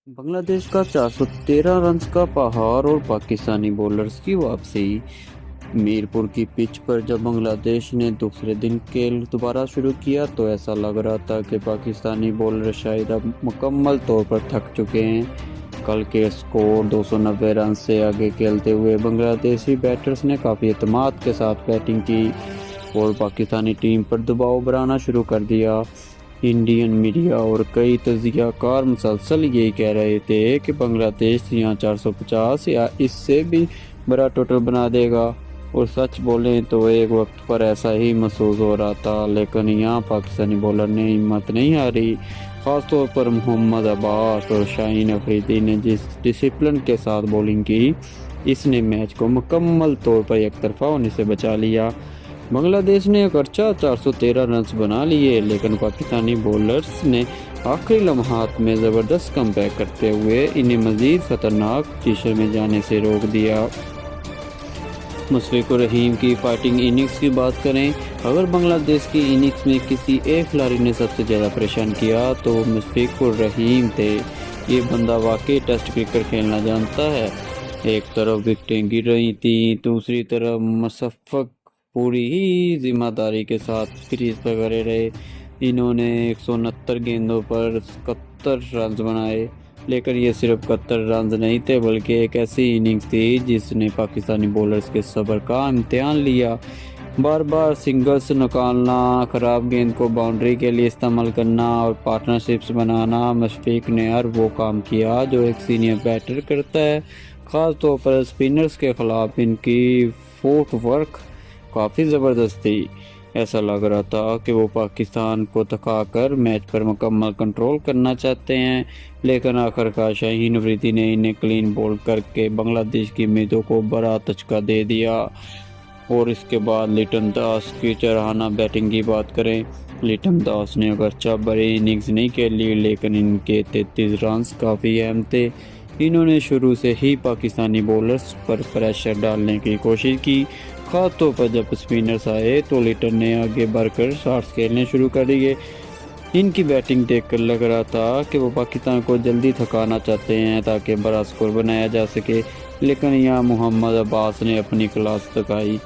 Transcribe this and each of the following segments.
बांग्लादेश का 413 रन्स का पहाड़ और पाकिस्तानी बॉलर्स की वापसी। मीरपुर की पिच पर जब बांग्लादेश ने दूसरे दिन खेल दोबारा शुरू किया तो ऐसा लग रहा था कि पाकिस्तानी बॉलर शायद अब मुकम्मल तौर पर थक चुके हैं। कल के स्कोर 290 रन से आगे खेलते हुए बांग्लादेशी बैटर्स ने काफ़ी एतमाद के साथ बैटिंग की और पाकिस्तानी टीम पर दबाव बनाना शुरू कर दिया। इंडियन मीडिया और कई तज्जियाकार मुसलसल यही कह रहे थे कि बांग्लादेश यहाँ 450 या इससे भी बड़ा टोटल बना देगा, और सच बोलें तो एक वक्त पर ऐसा ही महसूस हो रहा था। लेकिन यहाँ पाकिस्तानी बॉलर ने हिम्मत नहीं हारी। ख़ासतौर पर मोहम्मद अब्बास और शाहीन अफरीदी ने जिस डिसिप्लिन के साथ बॉलिंग की, इसने मैच को मुकम्मल तौर पर एक तरफा होने से बचा लिया। बांग्लादेश ने अगरचा 413 रन्स बना लिए, लेकिन पाकिस्तानी बॉलर्स ने आखिरी लम्हात में ज़बरदस्त कमबैक करते हुए इन्हें मज़ीद ख़तरनाक पोजीशन में जाने से रोक दिया। मुशफ़िक़ुर रहीम की फाइटिंग इनिंग्स की बात करें, अगर बांग्लादेश की इनिंग्स में किसी एक खिलाड़ी ने सबसे ज़्यादा परेशान किया तो मुशफ़िक़ुर रहीम थे। ये बंदा वाकई टेस्ट क्रिकेट खेलना जानता है। एक तरफ विकेटें गिर रही थी, दूसरी तरफ मुशफ़िक़ पूरी ही जिम्मेदारी के साथ क्रीज पर खड़े रहे। इन्होंने 169 गेंदों पर 71 रन बनाए, लेकिन ये सिर्फ 71 रन नहीं थे बल्कि एक ऐसी इनिंग्स थी जिसने पाकिस्तानी बॉलर्स के सब्र का इम्तिहान लिया। बार बार सिंगल्स निकालना, ख़राब गेंद को बाउंड्री के लिए इस्तेमाल करना और पार्टनरशिप्स बनाना, मुशफ़िक़ ने हर वो काम किया जो एक सीनियर बैटर करता है। ख़ास तौर पर स्पिनर्स के ख़िलाफ़ इनकी फुट वर्क काफ़ी ज़बरदस्त थी। ऐसा लग रहा था कि वो पाकिस्तान को थकाकर मैच पर मुकम्मल कंट्रोल करना चाहते हैं, लेकिन आखिरकार शाहीन अफरीदी ने इन्हें क्लीन बोल्ड करके बांग्लादेश की उम्मीदों को बड़ा धचका दे दिया। और इसके बाद लिटन दास की सराहना बैटिंग की बात करें, लिटन दास ने अगरचा बड़ी इनिंग्स नहीं खेली, लेकिन इनके 33 रन काफ़ी अहम थे। इन्होंने शुरू से ही पाकिस्तानी बॉलर्स पर प्रेशर डालने की कोशिश की। खास तौर पर जब स्पिनर्स आए तो लिटन ने आगे बढ़कर शॉट्स खेलने शुरू कर दिए। इनकी बैटिंग देखकर लग रहा था कि वो पाकिस्तान को जल्दी थकाना चाहते हैं ताकि बड़ा स्कोर बनाया जा सके, लेकिन यहाँ मोहम्मद अब्बास ने अपनी क्लास दिखाई।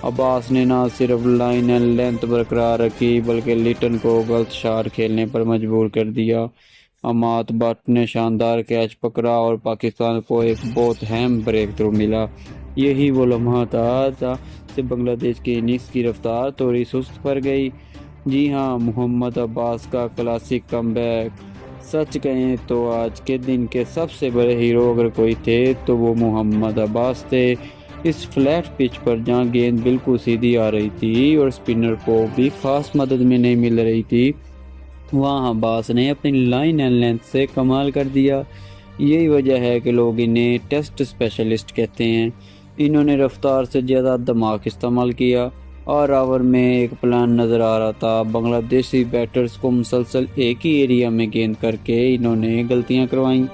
अब्बास ने ना सिर्फ लाइन एंड लेंथ बरकरार रखी बल्कि लिटन को गलत शॉट खेलने पर मजबूर कर दिया। अमाद भट्ट ने शानदार कैच पकड़ा और पाकिस्तान को एक बहुत अहम ब्रेक थ्रू मिला। यही वो लम्हा था से बांग्लादेश की इनिंग्स की रफ्तार थोड़ी सुस्त पड़ गई। जी हाँ, मोहम्मद अब्बास का क्लासिक कमबैक। सच कहें तो आज के दिन के सबसे बड़े हीरो अगर कोई थे तो वो मोहम्मद अब्बास थे। इस फ्लैट पिच पर जहाँ गेंद बिल्कुल सीधी आ रही थी और स्पिनर को भी खास मदद में नहीं मिल रही थी, वहाँ अब्बास ने अपनी लाइन एंड लेंथ से कमाल कर दिया। यही वजह है कि लोग इन्हें टेस्ट स्पेशलिस्ट कहते हैं। इन्होंने रफ्तार से ज़्यादा दिमाग इस्तेमाल किया और ओवर में एक प्लान नज़र आ रहा था। बांग्लादेशी बैटर्स को मुसलसल एक ही एरिया में गेंद करके इन्होंने गलतियां करवाईं।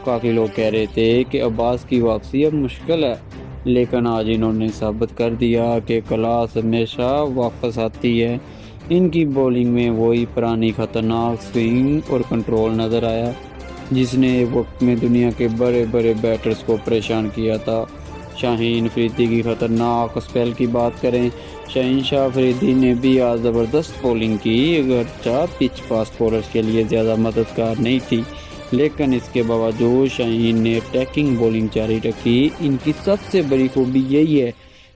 काफ़ी लोग कह रहे थे कि अब्बास की वापसी अब मुश्किल है, लेकिन आज इन्होंने साबित कर दिया कि क्लास हमेशा वापस आती है। इनकी बॉलिंग में वही पुरानी खतरनाक स्विंग और कंट्रोल नज़र आया जिसने एक वक्त में दुनिया के बड़े बड़े बैटर्स को परेशान किया था। शाहीन अफरीदी की खतरनाक स्पेल की बात करें, शहनशाह अफरीदी ने भी आज ज़बरदस्त बॉलिंग की। अगरचा पिच फास्ट बॉलर्स के लिए ज़्यादा मददगार नहीं थी, लेकिन इसके बावजूद शाहीन ने अटैकिंग बॉलिंग जारी रखी। इनकी सबसे बड़ी खूबी यही है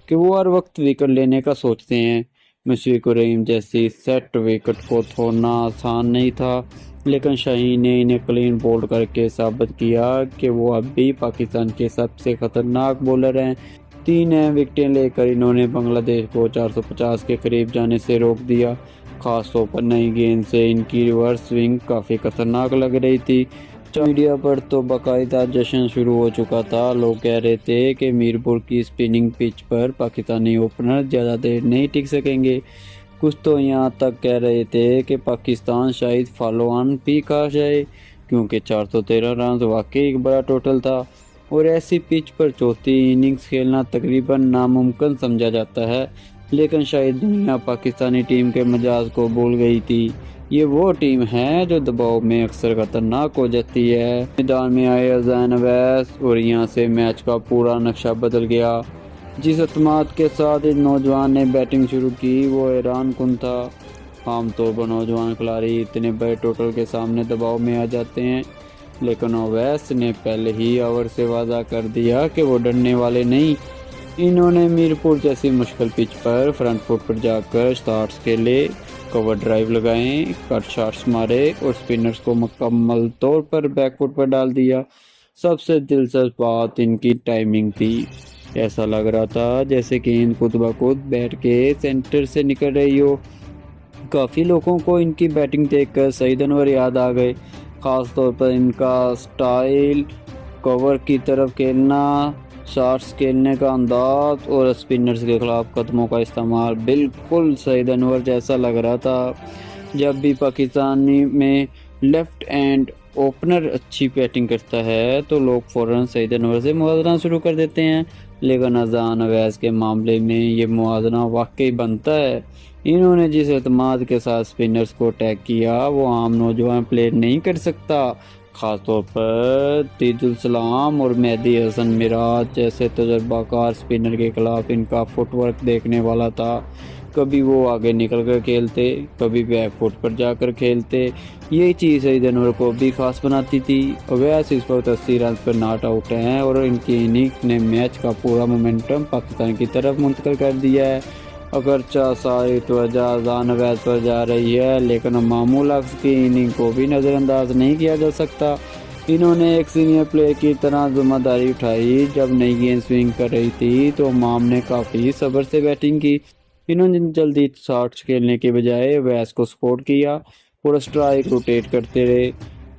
कि वो हर वक्त विकेट लेने का सोचते हैं। मुशफ़िक़ुर रहीम जैसी सेट विकेट को छोड़ना आसान नहीं था, लेकिन शाहीन ने इन्हें क्लीन बोल्ड करके साबित किया कि वो अब भी पाकिस्तान के सबसे खतरनाक बॉलर हैं। 3 अहम विकेटें लेकर इन्होंने बांग्लादेश को 450 के करीब जाने से रोक दिया। खास तौर पर नई गेंद से इनकी रिवर्स स्विंग काफ़ी खतरनाक लग रही थी। मीडिया पर तो बाकायदा जश्न शुरू हो चुका था। लोग कह रहे थे कि मीरपुर की स्पिनिंग पिच पर पाकिस्तानी ओपनर ज़्यादा देर नहीं टिक सकेंगे। कुछ तो यहाँ तक कह रहे थे कि पाकिस्तान शायद फॉलो ऑन भी खा जाए, क्योंकि 413 रन वाकई एक बड़ा टोटल था और ऐसी पिच पर चौथी इनिंग्स खेलना तकरीबन नामुमकिन समझा जाता है। लेकिन शायद दुनिया पाकिस्तानी टीम के मिजाज को भूल गई थी। یہ وہ ٹیم ہے جو دباؤ میں اکثر خطرناک ہو جاتی ہے۔ میدان میں آئے اذان اویس اور یہاں سے میچ کا پورا نقشہ بدل گیا۔ جس اعتماد کے ساتھ اس نوجوان نے بیٹنگ شروع کی وہ حیران کن تھا۔ عام طور پر نوجوان کھلاڑی اتنے بڑے ٹوٹل کے سامنے دباؤ میں آ جاتے ہیں، لیکن اویس نے پہلے ہی اوور سے واضح کر دیا کہ وہ ڈرنے والے نہیں۔ انہوں نے میرپور جیسی مشکل پچ پر فرنٹ فٹ پر جا کر شاٹس کھیلے، کور ڈرائیو لگائیں، کٹ شاٹس مارے اور سپنرز کو مکمل طور پر بیک فٹ پر ڈال دیا۔ سب سے دلچسپ بات ان کی ٹائمنگ تھی۔ ایسا لگ رہا تھا جیسے گیند خود بخود بیٹ کے سینٹر سے نکل رہی ہو۔ کافی لوگوں کو ان کی بیٹنگ دیکھ کر سعید انور یاد آ گئے، خاص طور پر ان کا سٹائل، کور کی طرف کھیلنا، شاٹس کھیلنے کا انداز اور سپنرز کے خلاف قدموں کا استعمال بالکل سعید انور جیسا لگ رہا تھا۔ جب بھی پاکستانی میں لیفٹ اینڈ اوپنر اچھی بیٹنگ کرتا ہے تو لوگ فوراً سعید انور سے موازنہ شروع کر دیتے ہیں، لیکن اذان اویس کے معاملے میں یہ موازنہ واقعی بنتا ہے۔ انہوں نے جس اعتماد کے ساتھ سپنرز کو اٹیک کیا وہ عام نوجوان پلیئر نہیں کر سکتا، خاص طور پر تیج الاسلام اور مہدی حسن میراج جیسے تجربہ کار سپنر کے خلاف ان کا فٹ ورک دیکھنے والا تھا۔ کبھی وہ آگے نکل کر کھیلتے، کبھی بیک فٹ پر جا کر کھیلتے، یہی چیز سعید انور کو بھی خاص بناتی تھی۔ اویس اس وقت 80 رنز پر ناٹ آؤٹ ہیں اور ان کی اننگز نے میچ کا پورا مومنٹم پاکستان کی طرف منتقل کر دیا ہے۔ اگرچہ ساری توجہ اذان اویس پر جا رہی ہے، لیکن مامول حق کی اننگ کو بھی نظر انداز نہیں کیا جا سکتا۔ انہوں نے ایک سینئر پلیئر کی طرح ذمہ داری اٹھائی۔ جب نئی گیند سوئنگ کر رہی تھی تو امام نے کافی صبر سے بیٹنگ کی۔ انہوں نے جلدی شاٹس کھیلنے کے بجائے اویس کو سپورٹ کیا اور اسٹرائک روٹیٹ کرتے رہے۔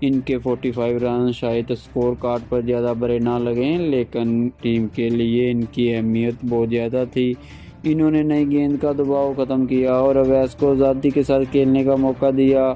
ان کے 45 رن شاید اسکور کارڈ پر زیادہ بڑے نہ لگیں، لیکن ٹیم کے لیے ان کی اہمیت بہت زیادہ تھی۔ انہوں نے نئی گیند کا دباؤ ختم کیا اور اویس کو آزادی کے ساتھ کھیلنے کا موقع دیا۔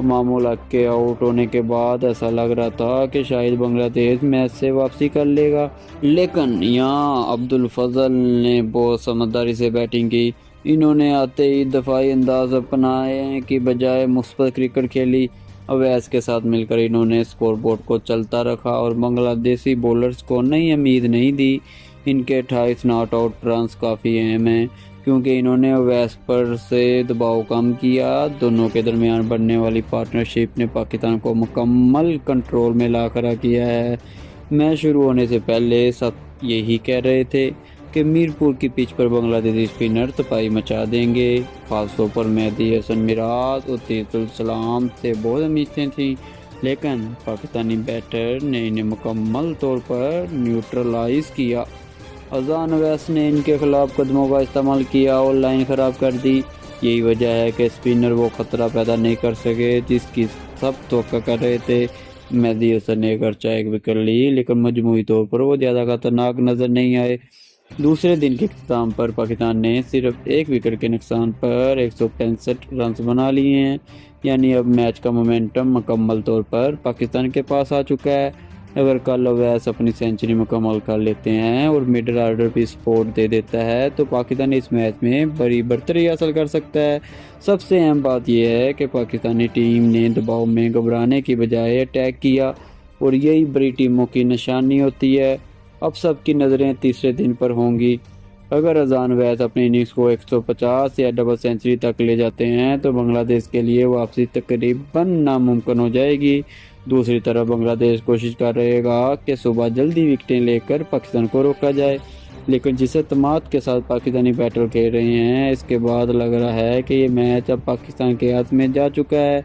مامول حق کے آؤٹ ہونے کے بعد ایسا لگ رہا تھا کہ شاید بنگلہ دیش میچ سے واپسی کر لے گا، لیکن یہاں عبدالفضل نے بہت سمجھداری سے بیٹنگ کی۔ انہوں نے آتے ہی دفاعی انداز اپنانے کی بجائے مثبت کرکٹ کھیلی۔ اویس کے ساتھ مل کر انہوں نے اسکور بورڈ کو چلتا رکھا اور بنگلہ دیشی بولرز کو نئی امید نہیں دی۔ ان کے 28 ناٹ آؤٹ رنز کافی اہم ہیں کیونکہ انہوں نے اویس پر سے دباؤ کم کیا۔ دونوں کے درمیان بڑھنے والی پارٹنرشپ نے پاکستان کو مکمل کنٹرول میں لا کھڑا کیا ہے۔ میچ شروع ہونے سے پہلے سب یہی کہہ رہے تھے کہ میرپور کی پچ پر بنگلہ دیشی اسپنر تباہی مچا دیں گے۔ خاص طور پر مہدی حسن میراج اور تیج الاسلام سے بہت امیدیں تھیں، لیکن پاکستانی بیٹر نے انہیں مکمل طور پر نیوٹرلائز کیا۔ اذان اویس نے ان کے خلاف قدموں کا استعمال کیا اور لائن خراب کر دی۔ یہی وجہ ہے کہ اسپنر وہ خطرہ پیدا نہیں کر سکے جس کی سب توقع کر رہے تھے۔ مہدی حسن نے اگرچہ ایک وکٹ لی، لیکن مجموعی طور پر وہ زیادہ خطرناک نظر نہیں آئے۔ دوسرے دن کے اختتام پر پاکستان نے صرف ایک وکٹ کے نقصان پر 165 رنز بنا لیے ہیں، یعنی اب میچ کا مومنٹم مکمل طور پر پاکستان کے پاس آ چکا ہے۔ اگر کل اویس اپنی سینچری مکمل کر لیتے ہیں اور مڈل آرڈر بھی سپورٹ دے دیتا ہے تو پاکستان اس میچ میں بڑی برتری حاصل کر سکتا ہے۔ سب سے اہم بات یہ ہے کہ پاکستانی ٹیم نے دباؤ میں گھبرانے کی بجائے اٹیک کیا اور یہی بڑی ٹیموں کی نشانی ہوتی ہے۔ اب سب کی نظریں تیسرے دن پر ہوں گی۔ اگر اذان اویس اپنی اننگز کو 150 یا ڈبل سینچری تک لے جاتے ہیں تو بنگلہ دیش کے لیے واپسی تقریباً ناممکن ہو جائے گی۔ دوسری طرف بنگلہ دیش کوشش کر رہے گا کہ صبح جلدی وکٹیں لے کر پاکستان کو روکا جائے، لیکن جس اعتماد کے ساتھ پاکستانی بیٹر کھیل رہے ہیں اس کے بعد لگ رہا ہے کہ یہ میچ اب پاکستان کے ہاتھ میں جا چکا ہے۔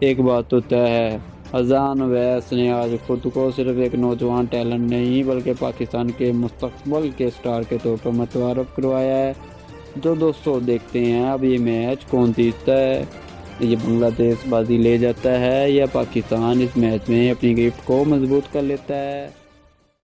ایک بات تو طے ہے، اذان اویس نے آج خود کو صرف ایک نوجوان ٹیلنٹ نہیں بلکہ پاکستان کے مستقبل کے سٹار کے طور پر متعارف کروایا ہے۔ جو دوستو دیکھتے ہیں اب یہ میچ کون جیتتا ہے، یہ بنگلہ دیش بازی لے جاتا ہے یا پاکستان اس میچ میں اپنی گرفت کو مضبوط کر لیتا ہے۔